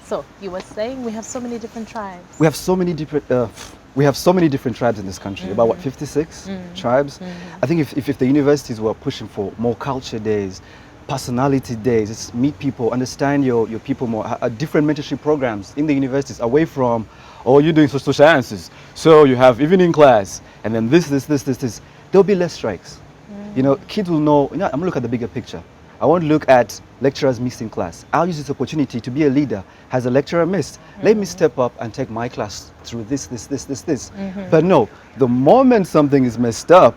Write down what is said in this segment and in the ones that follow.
So you were saying we have so many different tribes. We have so many different tribes in this country. About what, 56 tribes? I think if the universities were pushing for more culture days, personality days, it's meet people, understand your people more, different mentorship programs in the universities away from, oh, you're doing social sciences, so you have evening class, and then this. There'll be less strikes. You know, kids will know, I'm gonna look at the bigger picture. I won't look at lecturers missing class. I'll use this opportunity to be a leader. Has a lecturer missed? Let me step up and take my class through this. But no, the moment something is messed up,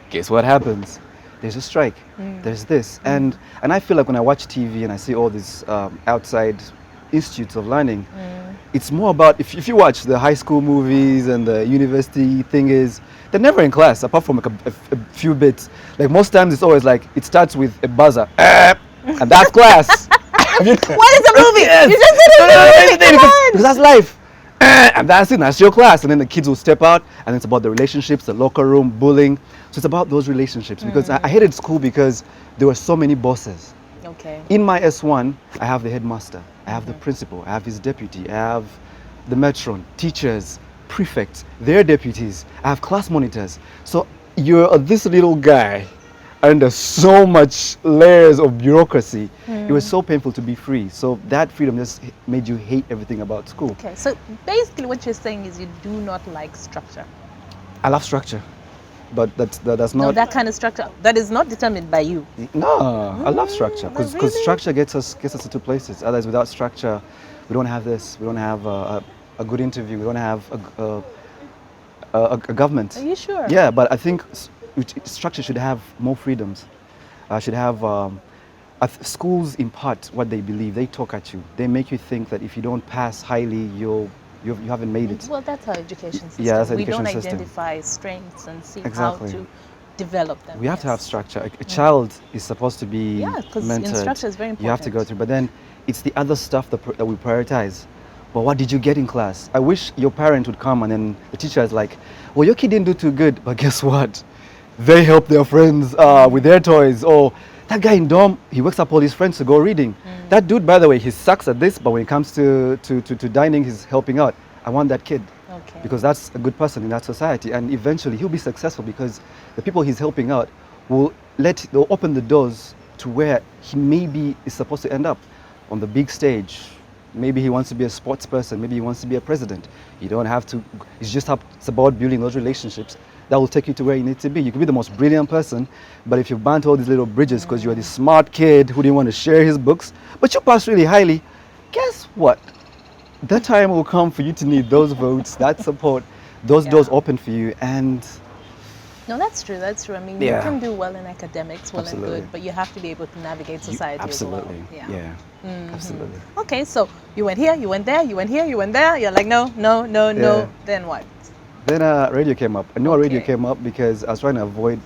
guess what happens? There's a strike. There's this. And I feel like when I watch TV and I see all these outside institutes of learning, it's more about, if you watch the high school movies and the university thing is, they're never in class, apart from like a few bits. Like most times it's always like, it starts with a buzzer, and that's class. What is the movie? Yes. You just said it's a movie, because that's life. And that's it, that's your class. And then the kids will step out, and it's about the relationships, the locker room, bullying. So it's about those relationships. Because I hated school because there were so many bosses. Okay. In my S1, I have the headmaster, I have the principal, I have his deputy, I have the matron, teachers, prefects, their deputies, I have class monitors. So you're this little guy under so much layers of bureaucracy. It was so painful to be free. So that freedom just made you hate everything about school. Okay, so basically what you're saying is you do not like structure. I love structure, but that's not... No, that kind of structure, that is not determined by you. No, I love structure because really? structure gets us into places. Otherwise, without structure, we don't have this. We don't have a good interview. We don't have a government. Are you sure? Yeah, but I think structure should have more freedoms. Should have schools impart what they believe. They talk at you. They make you think that if you don't pass highly, you haven't made it. Well, that's our education system. Yeah, that's our we education don't system. identify strengths and see Exactly. how to develop them. We have to have structure. A child is supposed to be because mentored. structure is very important. You have to go through, but then it's the other stuff that we prioritize. But what did you get in class? I wish your parent would come and then the teacher is like, well, your kid didn't do too good, but guess what? They help their friends with their toys. Or that guy in dorm, he wakes up all his friends to go reading. That dude, by the way, he sucks at this, but when it comes to dining, he's helping out. I want that kid. Okay. Because that's a good person in that society, and eventually he'll be successful because the people he's helping out they'll open the doors to where he maybe is supposed to end up on the big stage. Maybe he wants to be a sports person, maybe he wants to be a president. You don't have to, it's about building those relationships that will take you to where you need to be. You could be the most brilliant person, but if you burnt all these little bridges because you're this smart kid who didn't want to share his books, but you passed really highly, guess what? That time will come for you to need those votes, that support, those doors open for you. And no, that's true. That's true. I mean, you can do well in academics, well and good, but you have to be able to navigate society absolutely. as well. Yeah. Absolutely. Okay, so you went here, you went there, you went here, you went there. You're like, no. Then what? Then radio came up. I knew radio came up because I was trying to avoid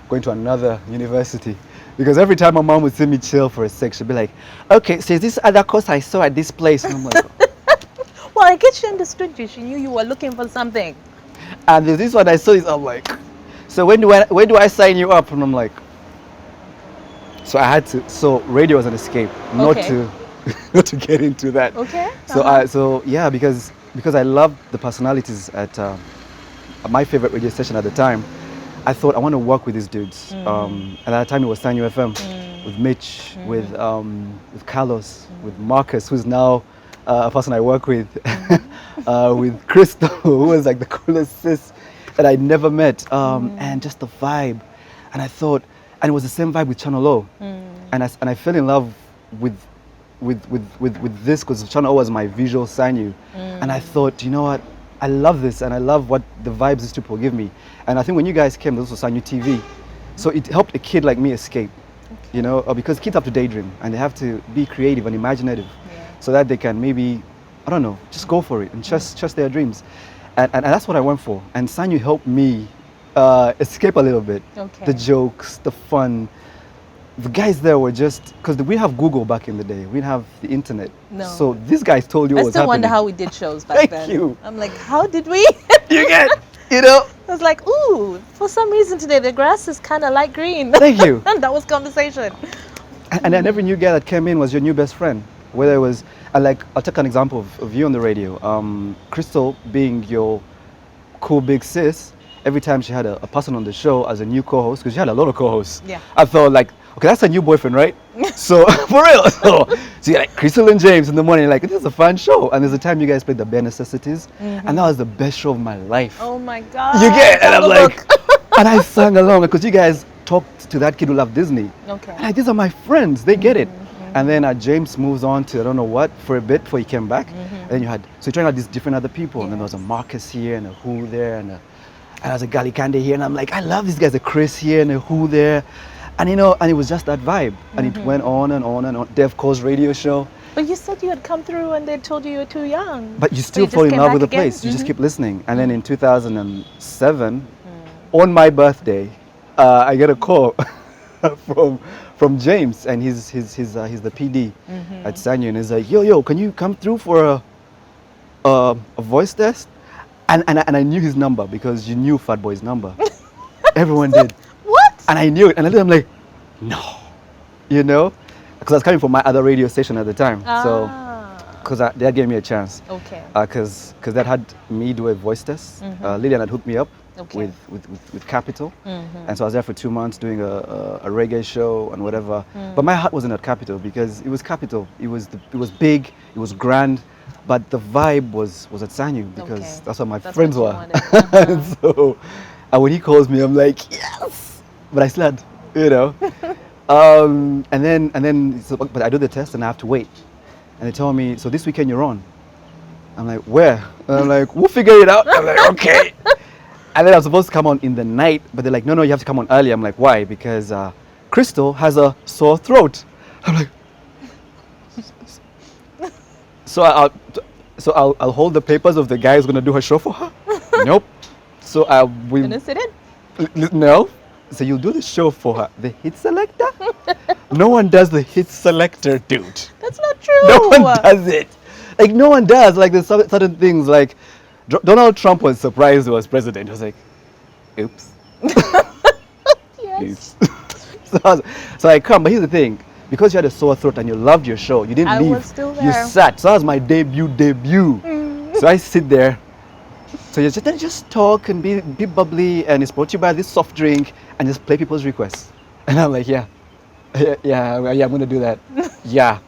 going to another university. Because every time my mom would see me chill for a sec, she'd be like, okay, so is this other course I saw at this place? And I'm like, well, I guess she understood you. She knew you were looking for something. And there's this one I saw, I'm like, so when do I sign you up? And I'm like, so I had to, so radio was an escape, not to get into that. Okay. So because I loved the personalities at my favorite radio station at the time, I thought I want to work with these dudes. And at that time it was Sanyu FM, with Mitch, with Carlos, with Marcus, who's now a person I work with, with Crystal, who was like the coolest sis that I never met, and just the vibe. And I thought, and it was the same vibe with Channel O. And I fell in love with this because Channel O was my visual Sanyu. And I thought, you know what? I love this, and I love what the vibes these people give me. And I think when you guys came, there was also Sanyu TV. So it helped a kid like me escape, you know, because kids have to daydream and they have to be creative and imaginative so that they can maybe, I don't know, just go for it and trust their dreams. And that's what I went for. And Sanyu helped me escape a little bit. Okay. The jokes, the fun. The guys there were just, because we have Google back in the day, we didn't have the internet. No. So these guys told you what was happening. I still wonder how we did shows back then. Thank you. I'm like, how did we? You get, you know? I was like, ooh, for some reason today the grass is kind of light green. Thank you. And that was conversation. And then every new guy that came in was your new best friend. Whether it was, like, I'll take an example of you on the radio. Crystal being your cool big sis, every time she had a person on the show as a new co-host, because she had a lot of co-hosts, Yeah. I thought like, okay, that's a new boyfriend, right? So for real. So you're like Crystal and James in the morning, like, this is a fun show. And there's a time you guys played the Bare Necessities, and that was the best show of my life. Oh my God. You get, and I'm like, and I sang along because you guys talked to that kid who loved Disney. Okay. And like, these are my friends, they get it. And then James moves on to I don't know what for a bit before he came back. And then so you trying out these different other people, and then there was a Marcus here and a Who there, and there was a Galikande here, and I'm like, I love these guys, a Chris here and a Who there, and and it was just that vibe, and it went on and on and on. Dev Cole's radio show. But you said you had come through and they told you were too young. But you still fall in love with the place. You just keep listening, and then in 2007, on my birthday, I get a call from James, and he's the PD at Sanyo, and he's like, yo, can you come through for a voice test? And I knew his number because you knew Fat Boy's number. Everyone did. What? And I knew it, and I'm like, no, because I was coming from my other radio station at the time, so because that gave me a chance. Okay. Because that had me do a voice test. Lillian had hooked me up. Okay. With Capital, and so I was there for 2 months doing a reggae show and whatever. But my heart wasn't at Capital because it was Capital. It was big, it was grand, but the vibe was at Sanyu because that's what my friends were. And so when he calls me, I'm like, yes, but I still had, and then so, but I do the test and I have to wait, and they tell me, so this weekend you're on. I'm like, where? And I'm like, we'll figure it out. I'm like, okay. And then I was supposed to come on in the night, but they're like, no, you have to come on early. I'm like, why? Because Crystal has a sore throat. I'm like, so I'll hold the papers of the guy who's gonna do her show for her. Nope. So we. Gonna sit in? No. So you'll do the show for her. The hit selector? No one does the hit selector, dude. That's not true. No one does it. Like no one does. Like there's certain things like. Donald Trump was surprised he was president. He was like, oops. Yes. Oops. So I come, but here's the thing. Because you had a sore throat and you loved your show, you didn't leave. I was still there. You sat. So that was my debut. So I sit there. So you just talk and be bubbly, and it's brought to you by this soft drink, and just play people's requests. And I'm like, yeah, I'm going to do that. Yeah.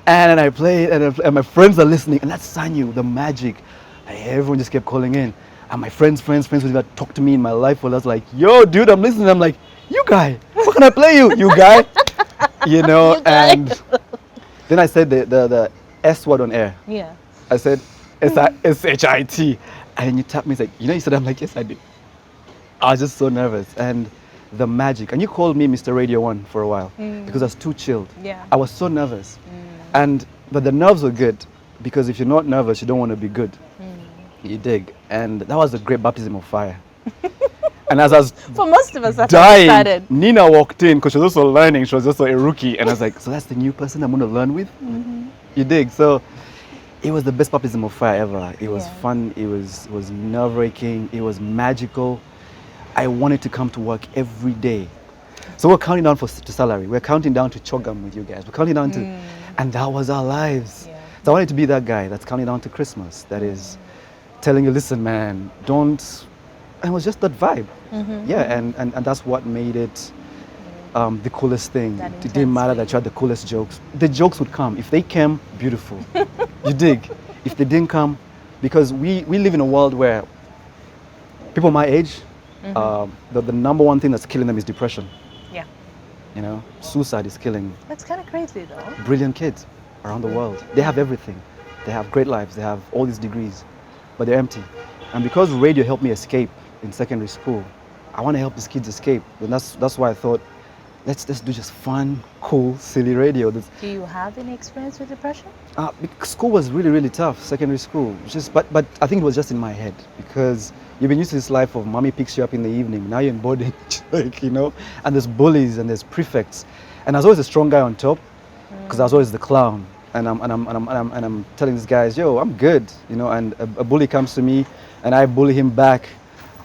And then I played, and my friends are listening, and that's Sanyu, the magic. And everyone just kept calling in. And my friends would even talk to me in my life. Well, I was like, yo, dude, I'm listening. I'm like, you guy, what can I play you? You guy? You guy. And then I said the S word on air. Yeah. I said, S-H-I-T. And then you tapped me, it's like, you said, I'm like, yes, I did. I was just so nervous. And the magic. And you called me Mr. Radio 1 for a while because I was too chilled. Yeah. I was so nervous. But the nerves were good because if you're not nervous, you don't want to be good. You dig. And that was a great baptism of fire. And as I was for most of us, that's dying, how it started. Nina walked in because she was also learning. She was also a rookie. And I was like, so that's the new person I'm going to learn with? You dig. So it was the best baptism of fire ever. It was fun. It was nerve-wracking. It was magical. I wanted to come to work every day. So we're counting down to salary. We're counting down to Chogam with you guys. We're counting down to, and that was our lives. Yeah. So I wanted to be that guy that's counting down to Christmas. That is telling you, listen, man, don't. And it was just that vibe. Yeah, and that's what made it the coolest thing. It didn't matter that you had the coolest jokes. The jokes would come. If they came, beautiful. You dig. If they didn't come, because we live in a world where people my age, the number one thing that's killing them is depression. Yeah. Suicide is killing. That's kind of crazy, though. Brilliant kids around the world. They have everything. They have great lives. They have all these degrees, but they're empty. And because radio helped me escape in secondary school, I want to help these kids escape. And that's why I thought, let's do just fun, cool, silly radio. Do you have any experience with depression? School was really, really tough. Secondary school, but I think it was just in my head because you've been used to this life of mommy picks you up in the evening. Now you're in boarding, and there's bullies and there's prefects, and I was always a strong guy on top because I was always the clown. And I'm telling these guys, yo, I'm good, and a bully comes to me, and I bully him back.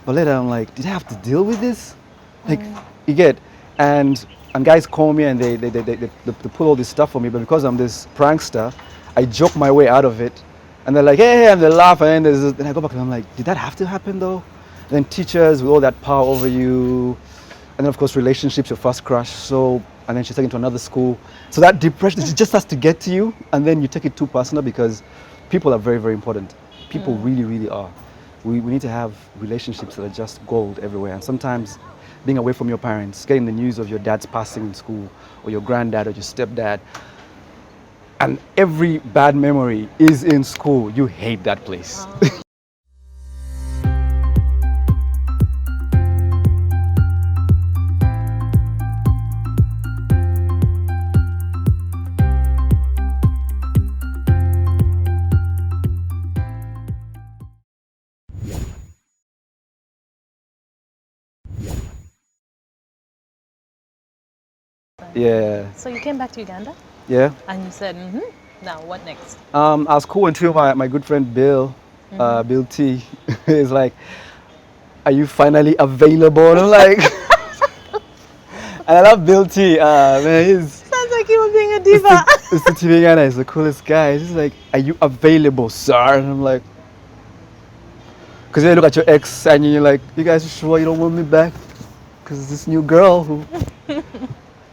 But later I'm like, did I have to deal with this? Like, you get, and and guys call me and they pull all this stuff for me, but because I'm this prankster, I joke my way out of it. And they're like, hey, and they laugh, and then I go back and I'm like, did that have to happen though? And then teachers with all that power over you, and then of course relationships, your first crush, so, and then she's taken to another school. So that depression, it just has to get to you, and then you take it too personal because people are very, very important. People really, really are. We need to have relationships that are just gold everywhere, and sometimes being away from your parents, getting the news of your dad's passing in school, or your granddad or your stepdad, and every bad memory is in school. You hate that place. Yeah. So you came back to Uganda? Yeah. And you said, now what next? I was cool until my good friend Bill, Bill T, is like, are you finally available? And I'm like, and I love Bill T. Man, he's... Sounds like you were being a diva. Mr. TV Ghana is the coolest guy. He's like, are you available, sir? And I'm like, because you look at your ex and you're like, you guys are sure you don't want me back? Because this new girl who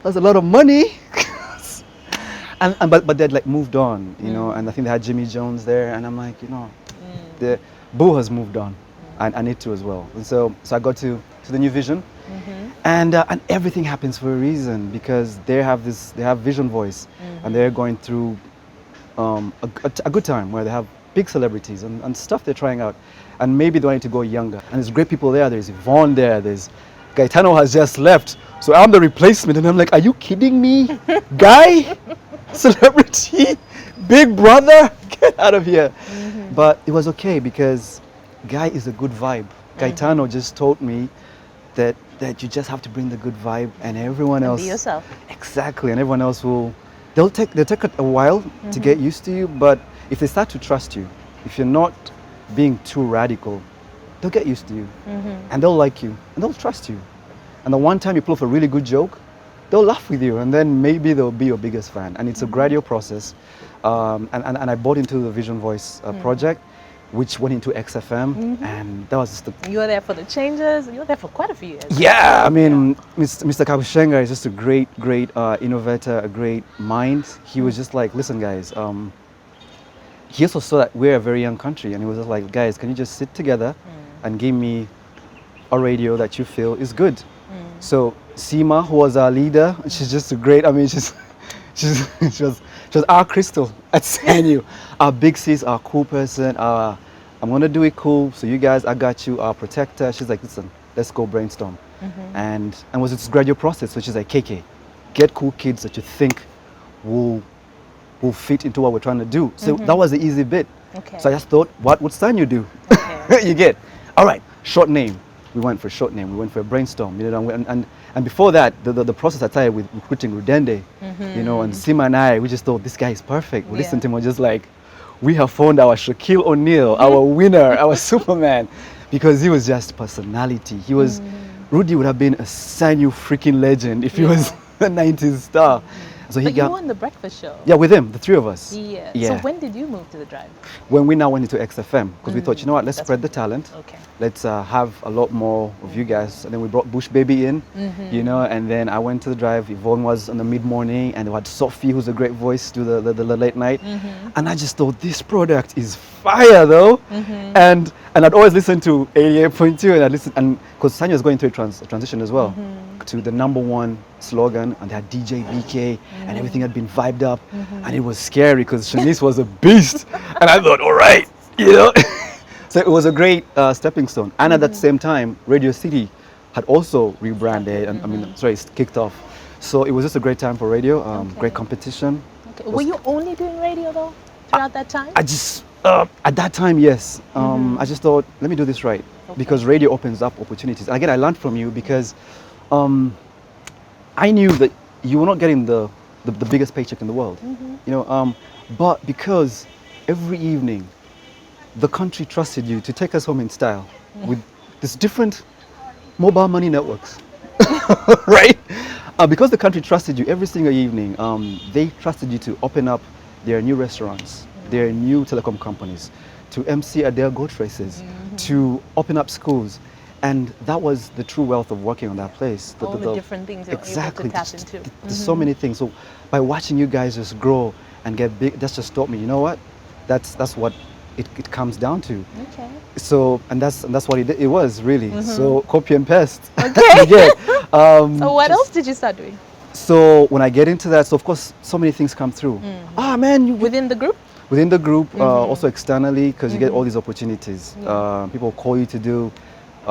has a lot of money. But they'd like moved on, you know, and I think they had Jimmy Jones there, and I'm like, you know, the Boo has moved on, and I need to as well. And so I got to the New Vision, and everything happens for a reason, because they have Vision Voice, and they're going through a good time where they have big celebrities and stuff they're trying out, and maybe they want to go younger. And there's great people there. There's Yvonne there. There's Gaetano has just left, so I'm the replacement, and I'm like, are you kidding me, guy? Celebrity, Big Brother, get out of here. But it was okay because Guy is a good vibe. Gaetano just told me that you just have to bring the good vibe, and everyone else. Be yourself. Exactly, and everyone else they'll take a while to get used to you, but if they start to trust you, if you're not being too radical, they'll get used to you, and they'll like you, and they'll trust you. And the one time you pull off a really good joke, they'll laugh with you, and then maybe they'll be your biggest fan. And it's a gradual process. And I bought into the Vision Voice project, which went into XFM, and that was just You were there for the changes. You were there for quite a few years. Yeah, I mean, Mr. Kabushenga is just a great innovator, a great mind. He was just like, listen, guys. He also saw that we're a very young country, and he was just like, guys, can you just sit together and give me a radio that you feel is good? So Seema, who was our leader, she's just a great, I mean, she was our Crystal at SANU. Our big sis, our cool person, I'm gonna do it cool, so you guys, I got you, our protector. She's like, listen, let's go brainstorm. And was this gradual process, so she's like, KK, get cool kids that you think will fit into what we're trying to do. So that was the easy bit. Okay. So I just thought, what would SANU do? Okay. You get, all right, short name. We went for a short name. We went for a brainstorm, you know, and before that, the process I started with recruiting Rudende, you know, and Sima and I, we just thought this guy is perfect. We listened to him, we're just like, we have found our Shaquille O'Neal, our winner, our Superman, because he was just personality. He was, Rudy would have been a SANU freaking legend if he was a 90s star. So but you won the breakfast show. Yeah, with him, the three of us. Yeah. Yeah. So when did you move to the Drive? When we now went into XFM, because we thought, you know what, let's spread the talent. Okay. Let's have a lot more of you guys. And then we brought Bush Baby in, you know, and then I went to the Drive. Yvonne was in the mid-morning, and we had Sophie, who's a great voice, do the late night. And I just thought, this product is fire, though. And I'd always listen to 88.2, and I'd listen, and because SANU was going through a transition as well, to the #1 slogan, and they had DJ BK, and everything had been vibed up, and it was scary because Shanice was a beast, and I thought, all right, you know. So it was a great stepping stone. And at that same time, Radio City had also rebranded, and it's kicked off. So it was just a great time for radio, great competition. Okay. Were you only doing radio though throughout that time? I just, at that time, yes. I just thought, let me do this right, because radio opens up opportunities. And again, I learned from you because I knew that you were not getting the biggest paycheck in the world, you know, but because every evening the country trusted you to take us home in style with these different mobile money networks, right? Because the country trusted you every single evening, they trusted you to open up their new restaurants, their new telecom companies, to MC at their goat races, to open up schools. And that was the true wealth of working on that place. All the different things you're able to tap into. There's so many things. So by watching you guys just grow and get big, that's just taught me, you know what? That's what it comes down to. Okay. So, and that's what it was really. So copy and paste. Okay. So what else did you start doing? So when I get into that, so of course, so many things come through. Ah, man. Within the group? Within the group, also externally, because you get all these opportunities. People call you to do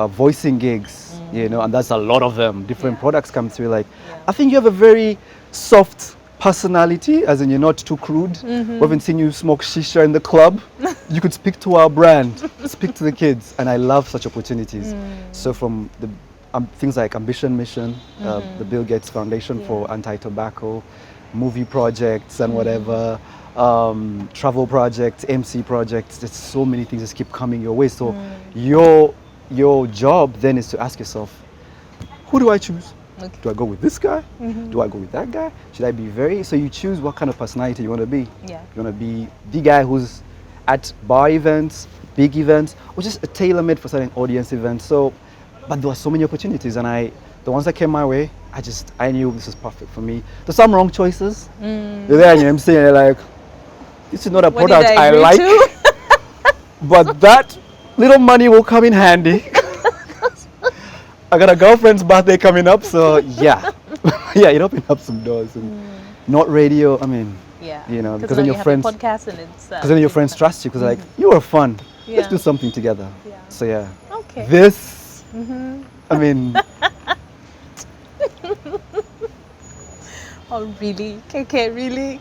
voicing gigs, you know, and that's a lot of them. Different products come through. Like, I think you have a very soft personality, as in you're not too crude. We haven't seen you smoke shisha in the club. You could speak to our brand, speak to the kids, and I love such opportunities. So from the things like Ambition Mission, the Bill Gates Foundation for Anti-Tobacco, movie projects and whatever, travel projects, MC projects, there's so many things that keep coming your way. So your job then is to ask yourself, who do I choose? Okay. Do I go with this guy? Do I go with that guy? Should I be so you choose what kind of personality you want to be. Yeah. You want to be the guy who's at bar events, big events, or just a tailor-made for certain audience events. So, but there were so many opportunities, and the ones that came my way, I knew this is perfect for me. There's some wrong choices. You're there and you're saying, you're like, this is not a product I like, but that little money will come in handy. I got a girlfriend's birthday coming up, so yeah. Yeah, it opened up some doors. And not radio, I mean, you know, because then your friends, podcast and it's because then your friends trust you, because like, you are fun. Let's do something together. So yeah. Okay. This, I mean. Oh really? KK, really?